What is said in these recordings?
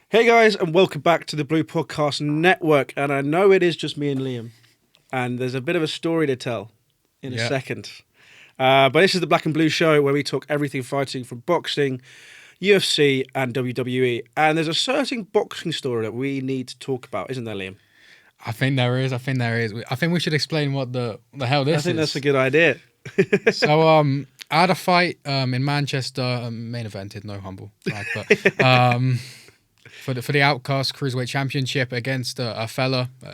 Hey guys, and welcome back to the Blue Podcast Network. And I know it is just me and Liam, and there's a bit of a story to tell in a second. But this is the Black and Blue Show where we talk everything fighting from boxing, UFC, and WWE. And there's a certain boxing story that we need to talk about, isn't there, Liam? I think there is. I think we should explain what the hell this is. I think that's a good idea. So, I had a fight in Manchester, main evented, no humble brag, but for the Outcast Cruiserweight Championship against a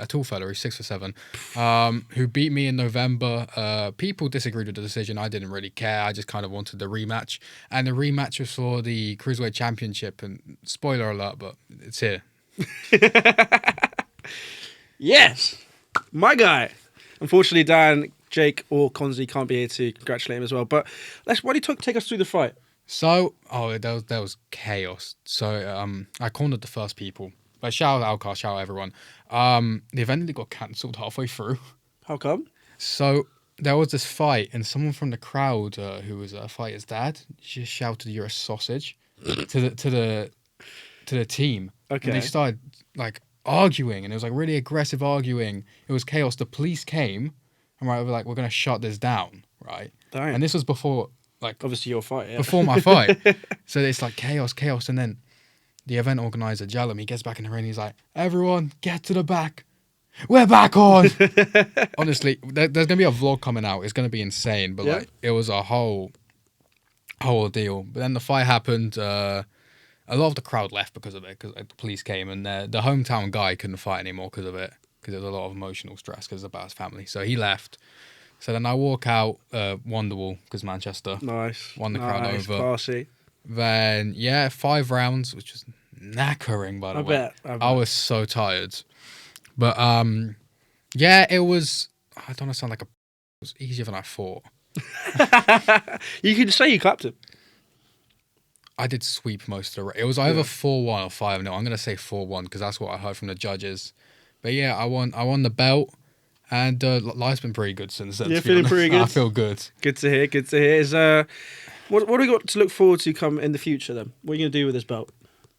tall fella, he's 6'7", who beat me in November. People disagreed with the decision. I didn't really care. I just kind of wanted the rematch, and the rematch was for the Cruiserweight Championship. And spoiler alert, but it's here. Yes, my guy. Unfortunately, Dan, Jake, or Conzy can't be here to congratulate him as well. But why don't you take us through the fight? So, there was chaos. So, I cornered the first people. But shout out Outcast, shout out everyone. The event got cancelled halfway through. How come? So, there was this fight, and someone from the crowd, who was a fighter's dad, just shouted, "You're a sausage," to the team. Okay. And they started like arguing, and it was like really aggressive arguing. It was chaos. The police came, and we're like, "We're gonna shut this down," right? Damn. And this was before. Like obviously your fight, yeah. Before my fight. So it's like chaos. And then the event organizer, Jalum, he gets back in the ring. He's like, "Everyone, get to the back. We're back on." Honestly, there's going to be a vlog coming out. It's going to be insane. But like, it was a whole deal. But then the fight happened. A lot of the crowd left because of it, because the police came. And the hometown guy couldn't fight anymore because of it. Because there was a lot of emotional stress because it's about his family. So he left. So then I walk out Wonderwall because Manchester won the crowd over. Classy. Then 5 rounds, which was knackering by the way. I bet. I was so tired, but it was. I don't want to sound like it was easier than I thought. You can say you clapped him. I did sweep most of the. It was either 4-1 or 5-0. I'm gonna say 4-1 because that's what I heard from the judges. But yeah, I won the belt. And life's been pretty good since then. You're feeling pretty good? I feel good. Good to hear, good to hear. Is, what do we got to look forward to come in the future then? What are you going to do with this belt?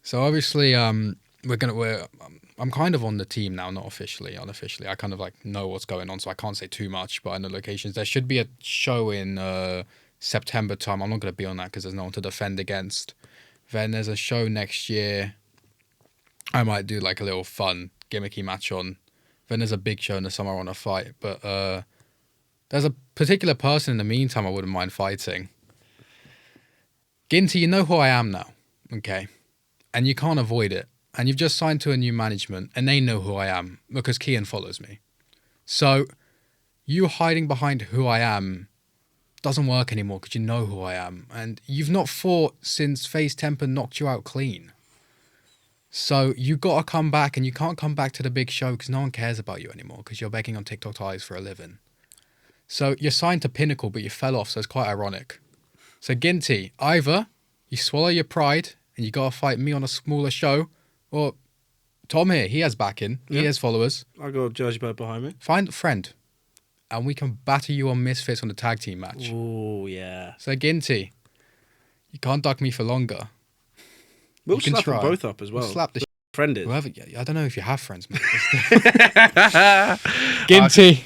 So obviously, I'm kind of on the team now, not officially, unofficially. I kind of like know what's going on, so I can't say too much, but I know locations. There should be a show in September time. I'm not going to be on that because there's no one to defend against. Then there's a show next year. I might do like a little fun, gimmicky match on. Then there's a big show in the summer on a fight. But there's a particular person in the meantime I wouldn't mind fighting. Ginty, you know who I am now, okay? And you can't avoid it. And you've just signed to a new management, and they know who I am because Kian follows me. So you hiding behind who I am doesn't work anymore because you know who I am. And you've not fought since Face Temper knocked you out clean. So you got to come back, and you can't come back to the big show because no one cares about you anymore because you're begging on TikTok ties for a living. So you're signed to Pinnacle, but you fell off, so it's quite ironic. So Ginty, either you swallow your pride and you got to fight me on a smaller show, or Tom here, he has backing, he has followers. I got a Jersey bird behind me. Find a friend, and we can batter you on Misfits on the tag team match. Oh, yeah. So Ginty, you can't duck me for longer. We'll slap them both up as well. We'll slap the friend is. Whoever, I don't know if you have friends, man. Ginty,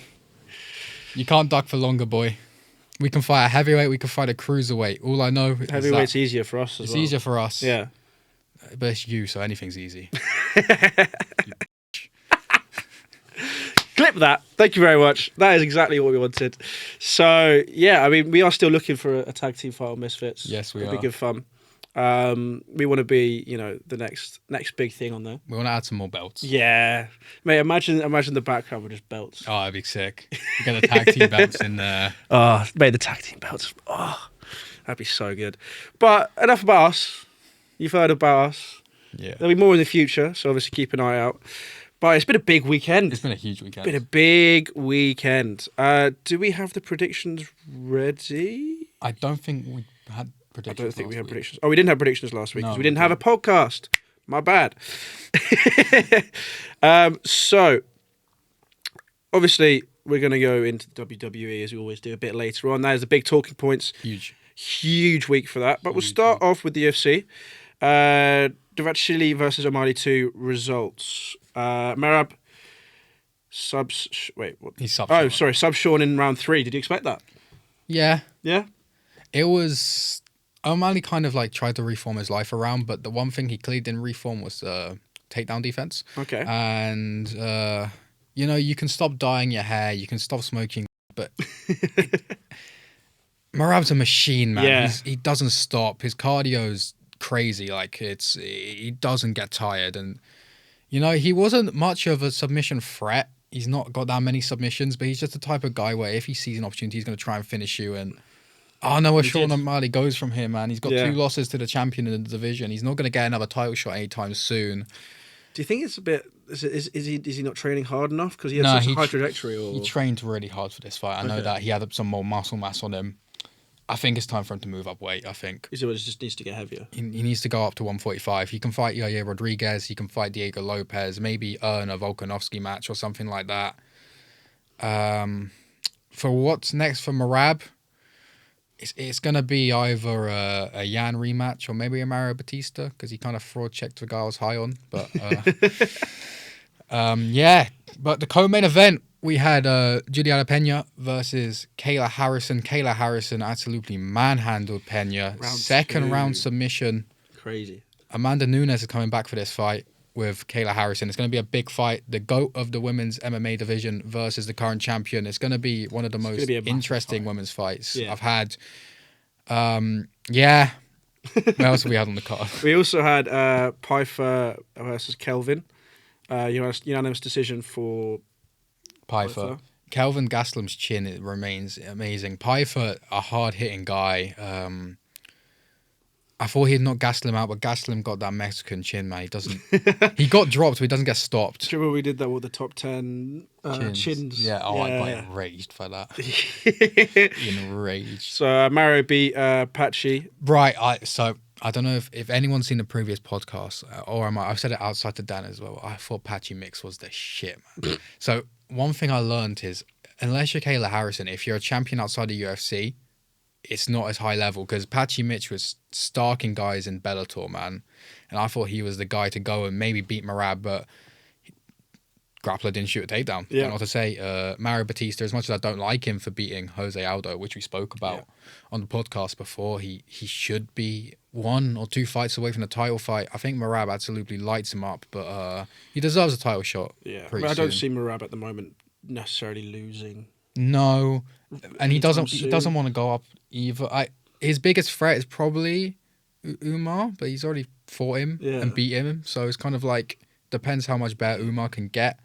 you can't duck for longer, boy. We can fight a heavyweight, we can fight a cruiserweight. All I know is heavyweight's easier for us as well. It's easier for us. Yeah. But it's you, so anything's easy. Clip that. Thank you very much. That is exactly what we wanted. So, yeah, I mean, we are still looking for a tag team fight on Misfits. Yes, we are. It'll be good fun. We want to be, the next big thing on there. We want to add some more belts. Yeah, mate. Imagine the background with just belts. Oh, that'd be sick. We get the tag team belts in there. Oh, mate, the tag team belts. Oh, that'd be so good. But enough about us. You've heard about us. Yeah. There'll be more in the future, so obviously keep an eye out. But it's been a big weekend. It's been a huge weekend. Been a big weekend. Do we have the predictions ready? I don't think we had. I don't think we had predictions. Oh, we didn't have predictions last week because we didn't have a podcast. My bad. So, obviously, we're going to go into the WWE as we always do a bit later on. That is the big talking points. Huge. Huge week for that. But we'll start off with the UFC. Dvalishvili versus O'Malley 2 results. Merab wait, what? He's sub. Oh, sorry, sub Sean in round 3. Did you expect that? Yeah. Yeah? It was... O'Malley kind of like tried to reform his life around, but the one thing he clearly didn't reform was takedown defense. Okay. And, you can stop dyeing your hair, you can stop smoking, but Merab's a machine, man. Yeah. He doesn't stop. His cardio's crazy. Like, he doesn't get tired. And, he wasn't much of a submission threat. He's not got that many submissions, but he's just the type of guy where if he sees an opportunity, he's going to try and finish you. And I know where Sean O'Malley goes from here, man. He's got 2 losses to the champion in the division. He's not going to get another title shot anytime soon. Do you think it's a bit... Is he not training hard enough? Because he had such a high trajectory? Or... He trained really hard for this fight. I know that he had some more muscle mass on him. I think it's time for him to move up weight, I think. He just needs to get heavier. He needs to go up to 145. He can fight Yair Rodriguez. He can fight Diego Lopez. Maybe earn a Volkanovski match or something like that. For what's next for Merab, it's going to be either a Jan rematch or maybe a Mario Batista because he kind of fraud checked the guy I was high on. But but the co-main event, we had Juliana Pena versus Kayla Harrison. Kayla Harrison absolutely manhandled Pena. Second round submission. Crazy. Amanda Nunes is coming back for this fight with Kayla Harrison. It's going to be a big fight. The GOAT of the women's MMA division versus the current champion. It's going to be one of the most interesting women's fights I've had. What else have we had on the card? We also had Pfeiffer versus Kelvin. Unanimous decision for Pfeiffer. Kelvin Gastelum's chin, it remains amazing. Pfeiffer, a hard-hitting guy. I thought he'd knock Gastelum out, but Gastelum got that Mexican chin, man. He got dropped, but he doesn't get stopped. Do you remember we did that with the top 10 chins? Yeah, I got enraged by that. Enraged. So Mario beat Patchy. Right, I don't know if anyone's seen the previous podcast, or I've said it outside to Dan as well. I thought Patchy Mix was the shit, man. So one thing I learned is, unless you're Kayla Harrison, if you're a champion outside the UFC, it's not as high level because Patchy Mitch was starking guys in Bellator, man. And I thought he was the guy to go and maybe beat Merab, but Grappler didn't shoot a takedown. Yeah. And not to say, Mario Batista, as much as I don't like him for beating Jose Aldo, which we spoke about on the podcast before, he should be 1 or 2 fights away from the title fight. I think Merab absolutely lights him up, but he deserves a title shot. Yeah, I don't see Merab at the moment necessarily losing. No, and he doesn't want to go up either. His biggest threat is probably Umar, but he's already fought him and beat him, so it's kind of like depends how much better Umar can get.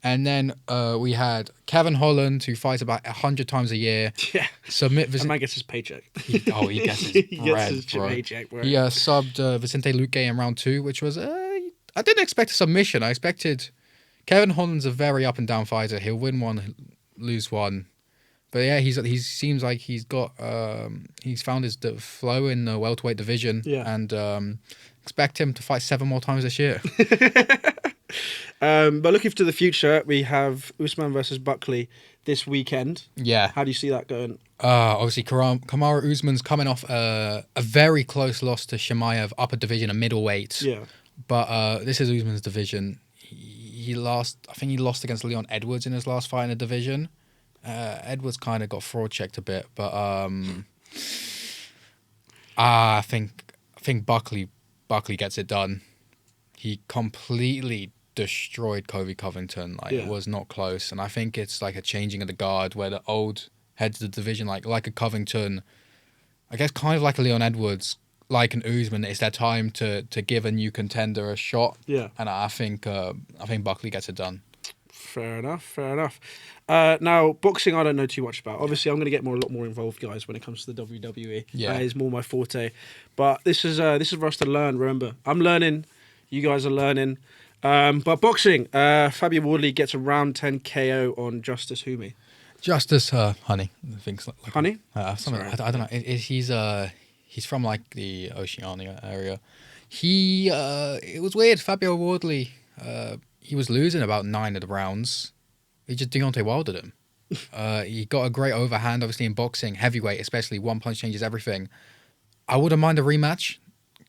And then we had Kevin Holland, who fights about 100 times a year. Yeah, that man gets his paycheck. He gets his paycheck, bro. He subbed Vicente Luque in round 2, which was I didn't expect a submission. I expected Kevin Holland's a very up and down fighter. He'll win one, lose one. But yeah, he seems like he's got he's found his flow in the welterweight division, and expect him to fight 7 more times this year. But looking to the future, we have Usman versus Buckley this weekend. Yeah, how do you see that going? Obviously, Kamaru Usman's coming off a very close loss to Chimaev, upper division, a middleweight. Yeah, but this is Usman's division. He lost. I think he lost against Leon Edwards in his last fight in the division. Edwards kind of got fraud checked a bit, but I think Buckley gets it done. He completely destroyed Kobe Covington. It was not close, and I think it's like a changing of the guard where the old heads of the division, like a Covington, I guess kind of like a Leon Edwards, like an Usman, it's their time to give a new contender a shot. Yeah, and I think Buckley gets it done. Fair enough. Now, boxing, I don't know too much about. Obviously, I'm going to get a lot more involved, guys, when it comes to the WWE. Yeah, that is more my forte. But this is for us to learn. Remember, I'm learning. You guys are learning. But boxing, Fabio Wardley gets a round 10 KO on Justice Humi. Justice Honey, I think. Like Honey? I don't know. He's from like the Oceania area. It was weird. Fabio Wardley. He was losing about 9 of the rounds. He just Deontay Wildered him. He got a great overhand, obviously, in boxing. Heavyweight, especially, one punch changes everything. I wouldn't mind a rematch.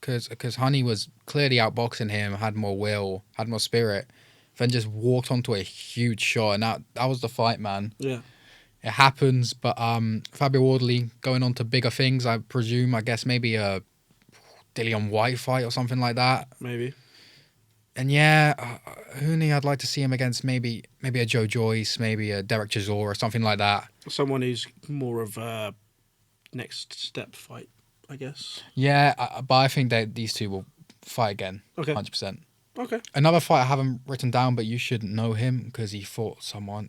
because Honey was clearly outboxing him, had more will, had more spirit, then just walked onto a huge shot, and that was the fight, man. Yeah. It happens, but Fabio Wardley going on to bigger things, I presume. I guess maybe a Dillian White fight or something like that. Maybe. And yeah, Huni, I'd like to see him against maybe a Joe Joyce, maybe a Derek Chisora or something like that. Someone who's more of a next step fight, I guess. Yeah, but I think that these two will fight again. Okay. 100%. Okay. Another fight I haven't written down, but you should know him because he fought someone.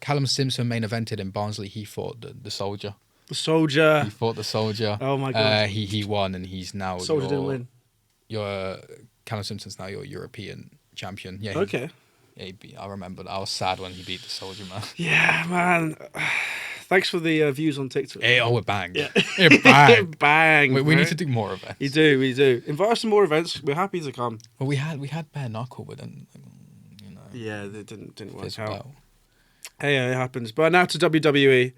Callum Simpson main evented in Barnsley. He fought the Soldier. The Soldier. He fought the Soldier. Oh my god. He won, and he's now. Soldier didn't win. Callum Simpson's now your European champion. Yeah. Okay. I remember. I was sad when he beat the Soldier, man. Yeah, man. Thanks for the views on TikTok. It banged. Yeah. It banged. It banged. We need to do more events. We do. Invite us to more events. We're happy to come. Well, we had bare knuckle, but then Yeah, it didn't work fizzled out. Hey, it happens. But now to WWE.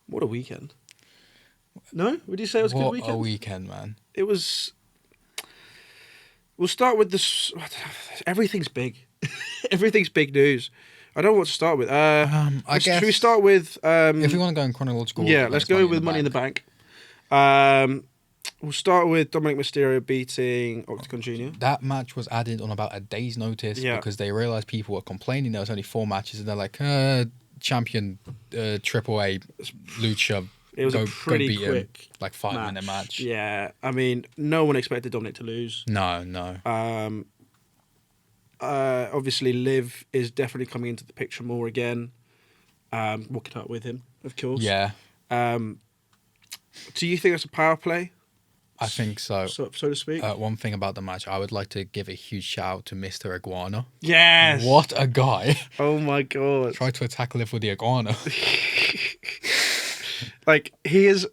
What a weekend. No? Would you say it was a good weekend? What a weekend, man. It was. We'll start with this. Everything's big. Everything's big news. I don't know what to start with. I guess. Should we start with? If we want to go in chronological order, Yeah, let's go with Money in the Bank. We'll start with Dominic Mysterio beating Octagon Jr. That match was added on about a day's notice because they realized people were complaining there was only 4 matches, and they're like, champion AAA Lucha. It was a pretty go beat quick him, like 5-minute match. Yeah, I mean, no one expected Dominic to lose. No. Obviously, Liv is definitely coming into the picture more again. Walking out with him, of course. Yeah. Do you think that's a power play? I think so. So to speak. One thing about the match, I would like to give a huge shout out to Mr. Iguana. Yes. What a guy. Oh my god. Tried to attack Liv with the iguana. Like, he has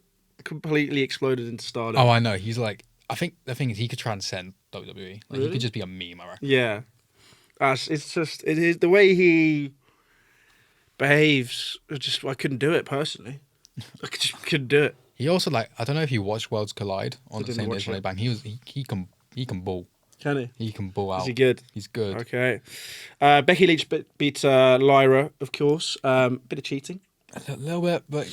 completely exploded into stardom. Oh, I know. He's like, I think the thing is he could transcend WWE. Like, Really? he could just be a meme, I reckon. Yeah. It's just, it is the way he behaves. I couldn't do it personally. I just couldn't do it. He also, like, I don't know if you watched Worlds Collide on I the didn't same day watch as Money it. Bang. He can bull. Can he? He can bull out. Is he good? He's good. Okay. Becky Lynch beat Lyra, of course. Bit of cheating. A little bit, but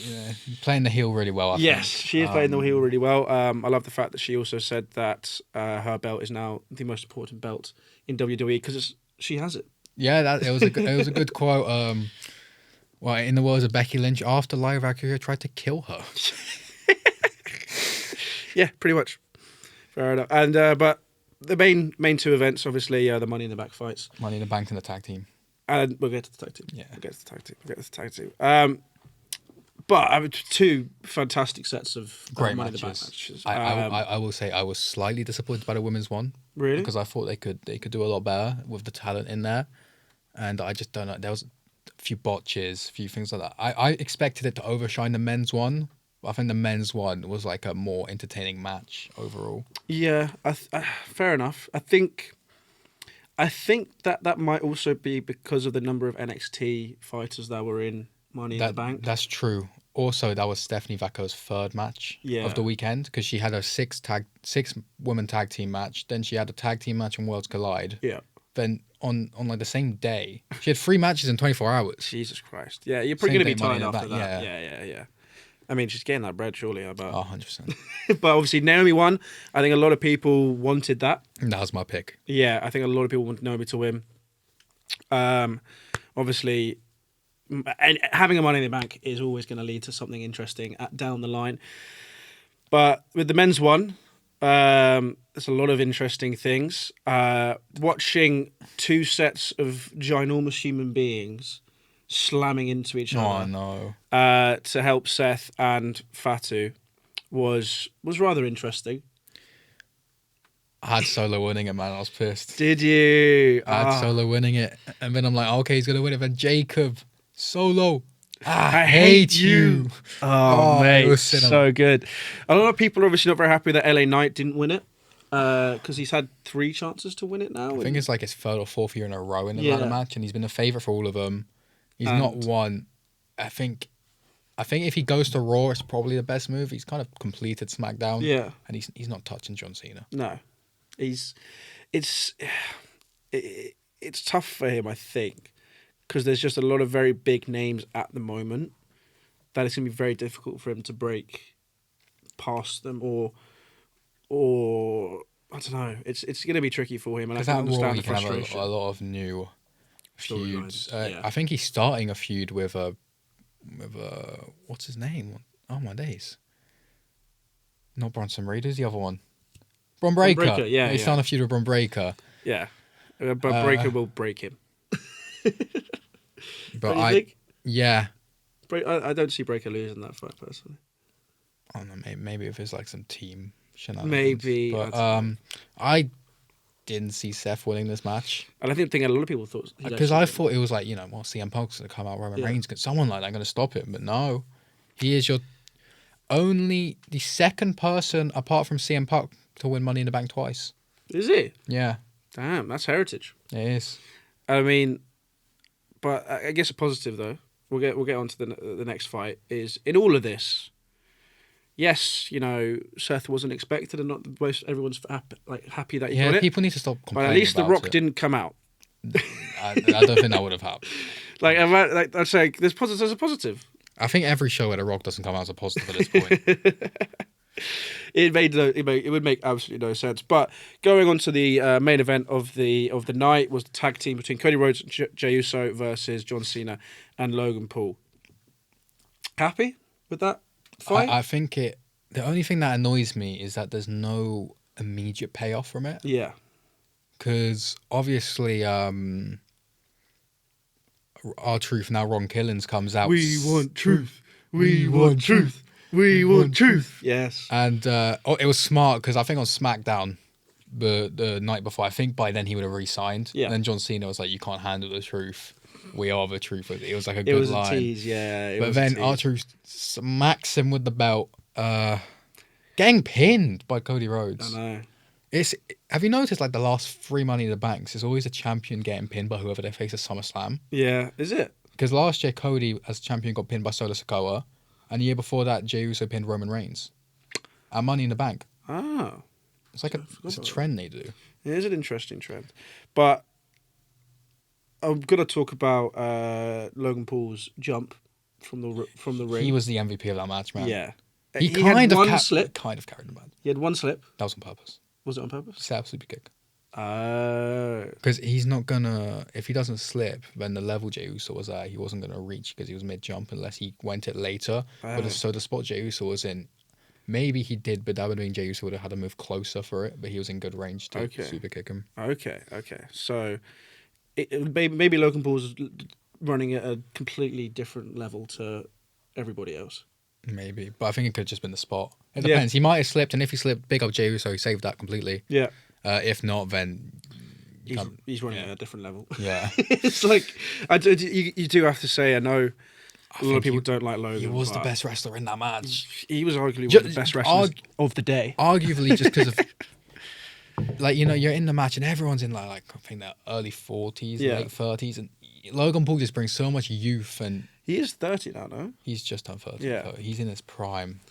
playing the heel really well. I Yes, think. she is playing the heel really well. I love the fact that she also said that her belt is now the most important belt in WWE because she has it. Yeah, it was a good quote. Well, in the words of Becky Lynch, after Lyra Valkyria tried to kill her. Yeah, pretty much. Fair enough. And but the main 2 events, obviously, the Money in the Bank fights. Money in the Bank and the tag team. And we'll get to the tag team. Yeah. We'll get to the tag team. But 2 fantastic sets of Great Money in the Bank matches. matches. I will say I was slightly disappointed by the women's one. Really? Because I thought they could do a lot better with the talent in there. And I just don't know. There was a few botches, a few things like that. I expected it to overshine the men's one. But I think the men's one was like a more entertaining match overall. Yeah, fair enough. I think that might also be because of the number of NXT fighters that were in Money in the Bank. That's true. Also, that was Stephanie Vacco's 3rd match of the weekend because she had a 6-woman tag team match. Then she had a tag team match on Worlds Collide. Yeah. Then on like the same day, she had 3 matches in 24 hours. Jesus Christ. Yeah, you're probably going to be Money in tired the after Bank, that. Yeah. I mean, she's getting that bread, surely, I bet. Oh, 100%. But obviously, Naomi won. I think a lot of people wanted that. That was my pick. Yeah, I think a lot of people want Naomi to win. Obviously, and having a Money in the Bank is always going to lead to something interesting down the line. But with the men's one, there's a lot of interesting things. Watching 2 sets of ginormous human beings slamming into each other. Oh, no. To help Seth and Fatu was rather interesting. I had Solo winning it, man. I was pissed. Did you? I had Solo winning it. And then I'm like, okay, he's going to win it. Then Jacob, Solo, I hate you. Oh, it mate, was so good. A lot of people are obviously not very happy that LA Knight didn't win it because he's had 3 chances to win it now. I think it's like his 3rd or 4th year in a row in the Yeah. ladder match, and he's been a favourite for all of them. He's not won. I think I think if he goes to Raw, it's probably the best move. He's kind of completed SmackDown. Yeah. And he's not touching John Cena. No. It's tough for him, I think, because there's just a lot of very big names at the moment that it's going to be very difficult for him to break past them or I don't know. It's going to be tricky for him, and I can understand the frustration. Have a lot of new feuds. Yeah. I think he's starting a feud with what's his name? Oh my days! Not Bronson Reed. Who's the other one? Bron Breakker. He's starting a feud with Bron Breakker. Yeah, but Breakker will break him. But I don't see Breakker losing that fight personally. I don't know. Maybe if it's like some team shenanigans. Maybe, but I didn't see Seth winning this match, and I think a lot of people thought because I thought it was like CM Punk's gonna come out, Roman Reigns, someone like that gonna stop him, but no, he is the second person apart from CM Punk to win Money in the Bank twice. Is he? Yeah. Damn, that's heritage. It is. I mean, but I guess a positive though. We'll get on to the next fight. Is in all of this. Yes, Seth wasn't expected, and not the most. Everyone's happy that he got it. People need to stop complaining. But at least The Rock it. didn't come out. I don't think that would have happened. I'd say there's a positive. I think every show where The Rock doesn't come out is a positive at this point. It would make absolutely no sense. But going on to the main event of the night was the tag team between Cody Rhodes and Jey Uso versus John Cena and Logan Paul. Happy with that fight? I think the only thing that annoys me is that there's no immediate payoff from it. Yeah. Because obviously, R-Truth, now Ron Killings, comes out. We want truth. We want truth. We want truth. Yes. And it was smart because I think on SmackDown the night before, I think by then he would have re-signed. Yeah. And then John Cena was like, "You can't handle the truth. We are the truth." It was like a good line. It was a tease, yeah. But then R-Truth smacks him with the belt, getting pinned by Cody Rhodes. I know. Have you noticed like the last 3 Money in the Banks, there's always a champion getting pinned by whoever they face at SummerSlam? Yeah, is it? Because last year Cody as champion got pinned by Solo Sikoa, and the year before that Jey Uso pinned Roman Reigns. At Money in the Bank. Oh. It's like it's a trend they do. It is an interesting trend. But I'm gonna talk about Logan Paul's jump from the ring. He was the MVP of that match, man. Yeah. He had one slip. Kind of carried the match. He had one slip. That was on purpose. Was it on purpose? Set up super kick. Oh. Because he's not gonna. If he doesn't slip, then the level Jey Uso was at, he wasn't gonna reach because he was mid jump unless he went it later. But so the spot Jey Uso was in, maybe he did, but that would mean Jey Uso would have had to move closer for it. But he was in good range to super kick him. Okay. So maybe Logan Paul's running at a completely different level to everybody else. Maybe, but I think it could have just been the spot. It depends. He might have slipped, and if he slipped, big up Jey Uso, he saved that completely. Yeah. If not, then he's running at a different level. Yeah. It's like you do have to say. I know a lot of people don't like Logan. He was the best wrestler in that match. He was arguably one of the best wrestlers of the day. Arguably, just because of you're in the match and everyone's in like I think they're early 40s, late 30s, and Logan Paul just brings so much youth and. He is 30 now, no? He's just turned 30. Yeah. He's in his prime.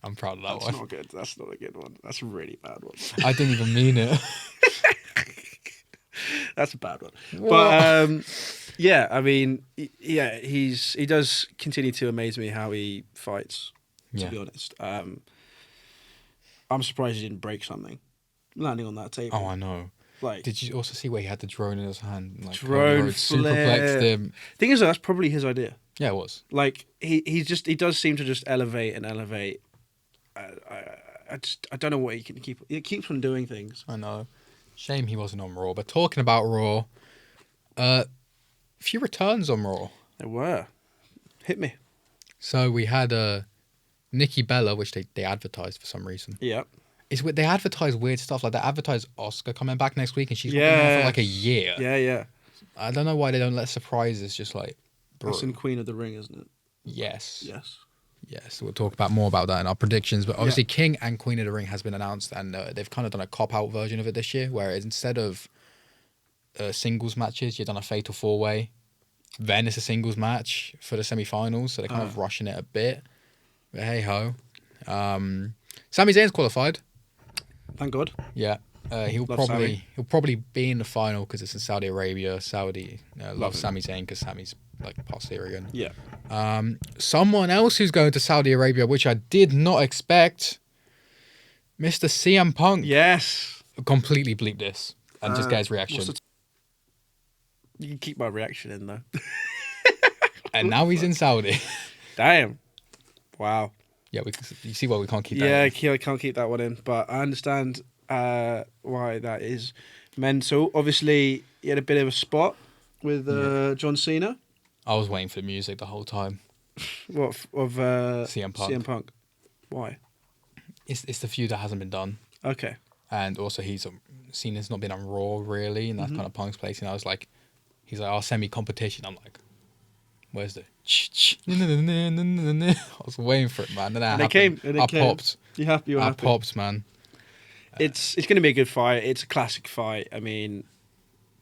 I'm proud of that one. That's not good. That's not a good one. That's a really bad one. I didn't even mean it. That's a bad one. But yeah, I mean, he does continue to amaze me how he fights, to be honest. I'm surprised he didn't break something landing on that table. Oh, I know. Like, did you also see where he had the drone in his hand? Like, drone superplexed him. Thing is, that's probably his idea. Yeah, it was. Like he does seem to just elevate and elevate. I don't know what he can keep. He keeps on doing things. I know. Shame he wasn't on Raw. But talking about Raw, a few returns on Raw. There were. Hit me. So we had Nikki Bella, which they advertised for some reason. Yeah. They advertise weird stuff. Like they advertise Oscar coming back next week, and she's been there for like a year. Yeah. I don't know why they don't let surprises just like. That's in Queen of the Ring, isn't it? Yes. We'll talk more about that in our predictions. But obviously, King and Queen of the Ring has been announced, and they've kind of done a cop-out version of it this year, where instead of singles matches, you've done a fatal four-way. Then it's a singles match for the semi-finals, so they're kind of rushing it a bit. But hey ho. Sami Zayn's qualified. Thank God. Yeah. He'll Love probably be in the final because it's in Saudi Arabia. Saudi loves Sami Zayn because Sami's like past Syrian. Yeah. Someone else who's going to Saudi Arabia, which I did not expect, Mr. CM Punk. Yes. Completely bleep this and just get his reaction. You can keep my reaction in though. And now he's in Saudi. Damn. Wow. Yeah, you see why we can't keep that Yeah, in. I can't keep that one in, but I understand why that is mental. Obviously, he had a bit of a spot with John Cena. I was waiting for the music the whole time. What of CM Punk. CM Punk? Why? It's the feud that hasn't been done. Okay. And also Cena's not been on Raw really, and that's kind of Punk's place. And I was like, he's like, "I'll send me competition." I'm like, "Where's the?" I was waiting for it, man. And came. I popped. You happy? I popped, man. It's going to be a good fight. It's a classic fight. I mean,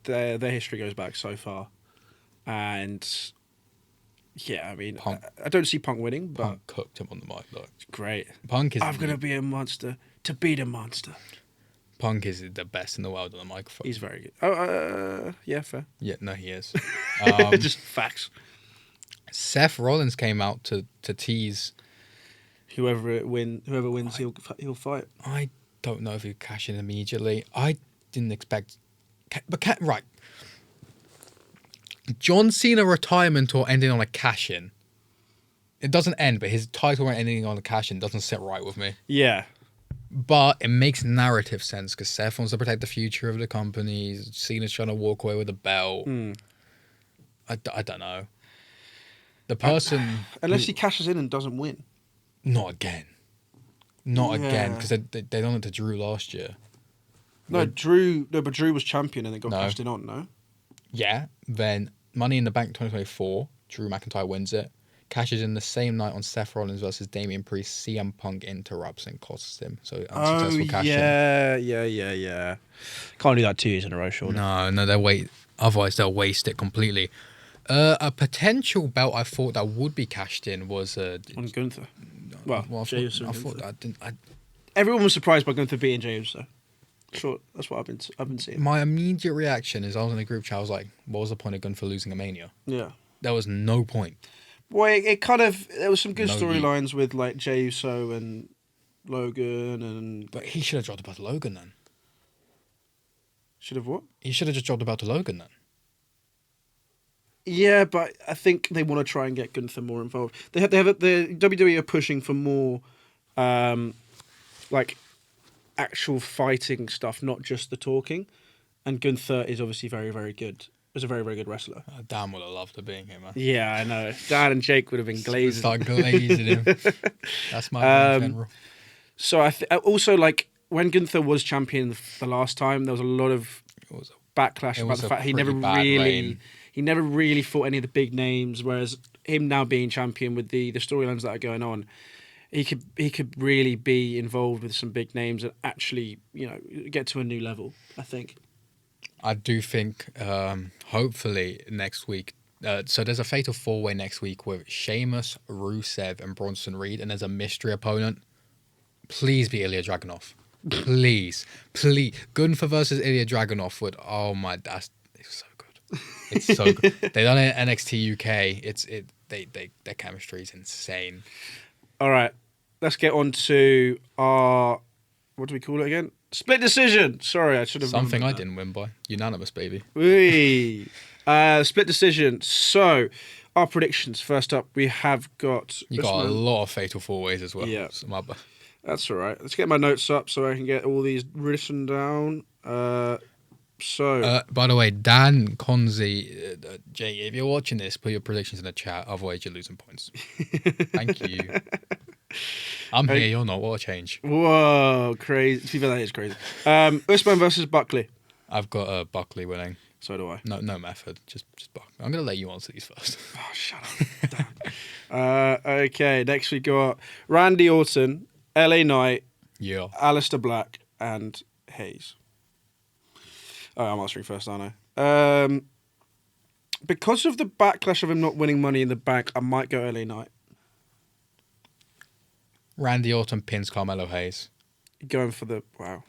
their history goes back so far, and yeah, I mean, I don't see Punk winning, but Punk cooked him on the mic though. Great. Punk is. I'm going to be a monster to beat a monster. Punk is the best in the world on the microphone. He's very good. Oh, yeah, fair. Yeah, no, he is. Just facts. Seth Rollins came out to tease whoever wins, he'll fight. I don't know if he'll cash in immediately. I didn't expect, right. John Cena retirement tour ending on a cash in. It doesn't end, but his title ending on a cash in doesn't sit right with me. Yeah. But it makes narrative sense because Seth wants to protect the future of the company. Cena's trying to walk away with the belt. I don't know. The person... Unless he cashes in and doesn't win. Not again. Not again, because they done it to Drew last year. But Drew was champion and then got cashed in on, no? Yeah, then Money in the Bank 2024, Drew McIntyre wins it. Cashes in the same night on Seth Rollins versus Damian Priest. CM Punk interrupts and costs him. So unsuccessful cash in. Yeah. Can't do that 2 years in a row, surely. No, otherwise they'll waste it completely. A potential belt I thought that would be cashed in was on Gunther. Well, I thought that didn't. Everyone was surprised by Gunther beating James, though. Sure, that's what I've been seeing. My immediate reaction is I was in a group chat. I was like, "What was the point of Gunther losing a Mania?" Yeah, there was no point. Well, it kind of there was some good storylines with like Jey Uso and Logan But he should have dropped the belt to Logan then. Should have what? He should have just dropped the belt to Logan then. Yeah, but I think they want to try and get Gunther more involved. The WWE are pushing for more, like, actual fighting stuff, not just the talking. And Gunther is obviously very, very good. Was a very, very good wrestler. Dan would have loved to being here, man. Yeah, I know. Dan and Jake would have been glazing. Start glazing him. That's my general. So also like when Gunther was champion the last time, there was a lot of backlash about the fact he never really fought any of the big names. Whereas him now being champion with the storylines that are going on, he could really be involved with some big names and actually get to a new level. I think. I do think, hopefully next week. So there's a fatal 4-way next week with Sheamus, Rusev, and Bronson Reed, and there's a mystery opponent. Please be Ilya Dragunov. Please. Gunther versus Ilya Dragunov would. Oh my, it's so good. It's so good. They done it at NXT UK. Their chemistry is insane. All right, let's get on to our. What do we call it again? Split decision. Sorry, I should have. Something I didn't win by. Unanimous, baby. Split decision. So, our predictions. First up, we have got. You got a lot of fatal 4-ways as well. Yeah. That's all right. Let's get my notes up so I can get all these written down. By the way, Dan, Conzy, Jay, if you're watching this, put your predictions in the chat. Otherwise, you're losing points. Thank you. I'm here, you're not. What a change. Whoa, crazy. That is crazy. Usman versus Buckley. I've got Buckley winning. So do I. No method. Just Buckley. I'm going to let you answer these first. Oh, shut up. Damn. Okay, next we got Randy Orton, LA Knight, Aleister Black, and Hayes. Oh, I'm answering first, aren't I? Because of the backlash of him not winning Money in the Bank, I might go LA Knight. Randy Orton pins Carmelo Hayes. Going for the... Wow.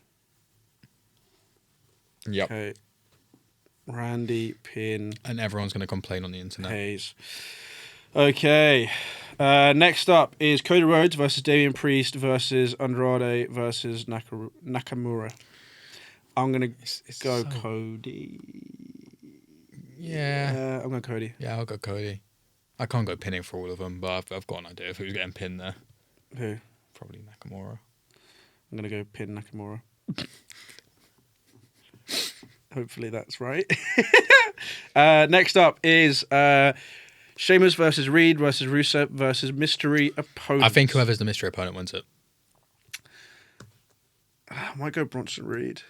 Yep. Okay. Randy, pin, And everyone's going to complain on the internet. Hayes. Okay. Next up is Cody Rhodes versus Damian Priest versus Andrade versus Nakamura. I'm going to go Cody. Yeah. I'm going Cody. Yeah, I'll go Cody. I can't go pinning for all of them, but I've got an idea of who's getting pinned there. Who? Probably Nakamura. I'm going to go pin Nakamura. Hopefully that's right. Next up is Sheamus versus Reed versus Rusev versus mystery opponent. I think whoever's the mystery opponent wins it. I might go Bronson Reed.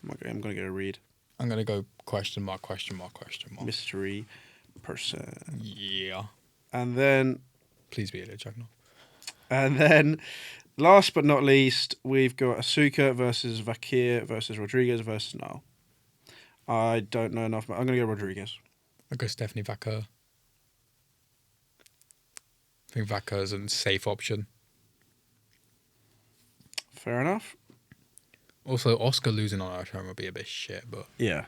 I'm going to go Reed. I'm going to go question mark, question mark, question mark. Mystery person. Yeah. And then... Please be Ilya Dragunov. And then, last but not least, we've got Asuka versus Vakir versus Rodriguez versus Nile. I don't know enough. I'm going to go Rodriguez. I'll go Stephanie Vaquer. I think Vaquer is a safe option. Fair enough. Also, Oscar losing on our turn would be a bit shit, but Yeah.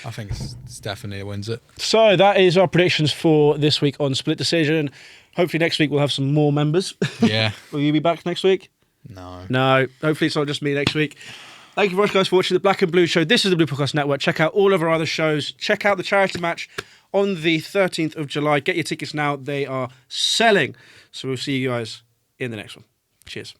I think Stephanie wins it. So that is our predictions for this week on Split Decision. Hopefully next week we'll have some more members. Yeah. Will you be back next week? No. No. Hopefully it's not just me next week. Thank you very much, guys, for watching the Black and Blue Show. This is the Blue Podcast Network. Check out all of our other shows. Check out the charity match on the 13th of July. Get your tickets now. They are selling. So we'll see you guys in the next one. Cheers.